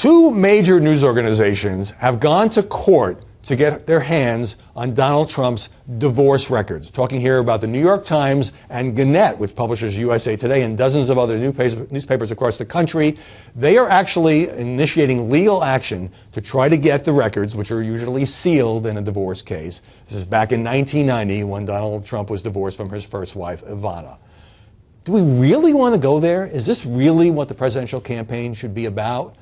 Two major news organizations have gone to court to get their hands on Donald Trump's divorce records. Talking here about the New York Times and Gannett, which publishes USA Today and dozens of other newspapers across the country. They are actually initiating legal action to try to get the records, which are usually sealed in a divorce case. This is back in 1990 when Donald Trump was divorced from his first wife, Ivana. Do we really want to go there? Is this really what the presidential campaign should be about?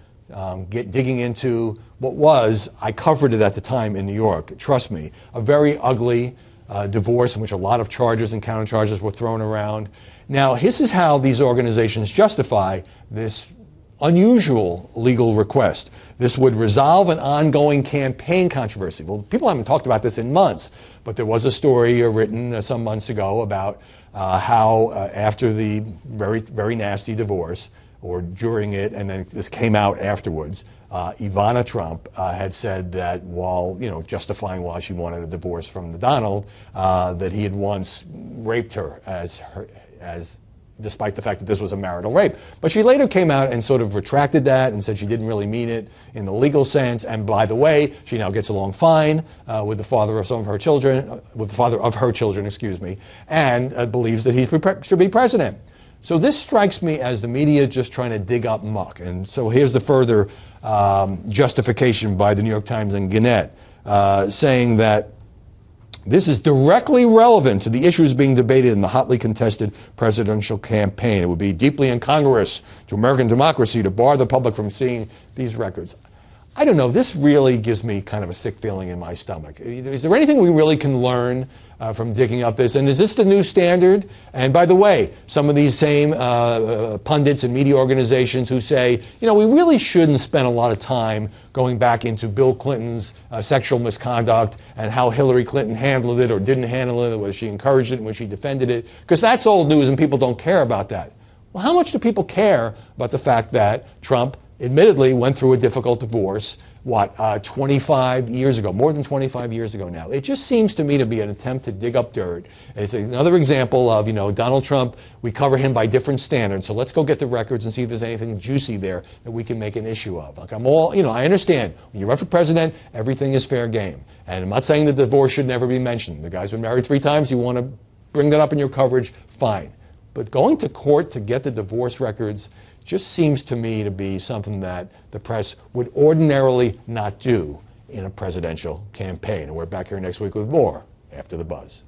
Digging into what was, I covered it at the time in New York, trust me, a very ugly divorce in which a lot of charges and countercharges were thrown around. Now, this is how these organizations justify this unusual legal request. This would resolve an ongoing campaign controversy. Well, people haven't talked about this in months, but there was a story written some months ago about how after the very, very nasty divorce, or during it, and then this came out afterwards, Ivana Trump had said that while, justifying why she wanted a divorce from Donald, that he had once raped her as despite the fact that this was a marital rape. But she later came out and sort of retracted that and said she didn't really mean it in the legal sense. And by the way, she now gets along fine with the father of some of her children, and believes that he should be president. So this strikes me as the media just trying to dig up muck. And so here's the further justification by the New York Times and Gannett, saying that this is directly relevant to the issues being debated in the hotly contested presidential campaign. It would be deeply incongruous to American democracy to bar the public from seeing these records. I don't know, this really gives me kind of a sick feeling in my stomach. Is there anything we really can learn from digging up this? And is this the new standard? And by the way, some of these same pundits and media organizations who say, we really shouldn't spend a lot of time going back into Bill Clinton's sexual misconduct and how Hillary Clinton handled it or didn't handle it, or whether she encouraged it and when she defended it, because that's old news and people don't care about that. Well, how much do people care about the fact that Trump admittedly went through a difficult divorce, 25 years ago, more than 25 years ago now? It just seems to me to be an attempt to dig up dirt. It's another example of, Donald Trump, we cover him by different standards, so let's go get the records and see if there's anything juicy there that we can make an issue of. Like I understand, when you run for president, everything is fair game. And I'm not saying that divorce should never be mentioned. The guy's been married 3 times, you want to bring that up in your coverage, fine. But going to court to get the divorce records just seems to me to be something that the press would ordinarily not do in a presidential campaign. And we're back here next week with more after the buzz.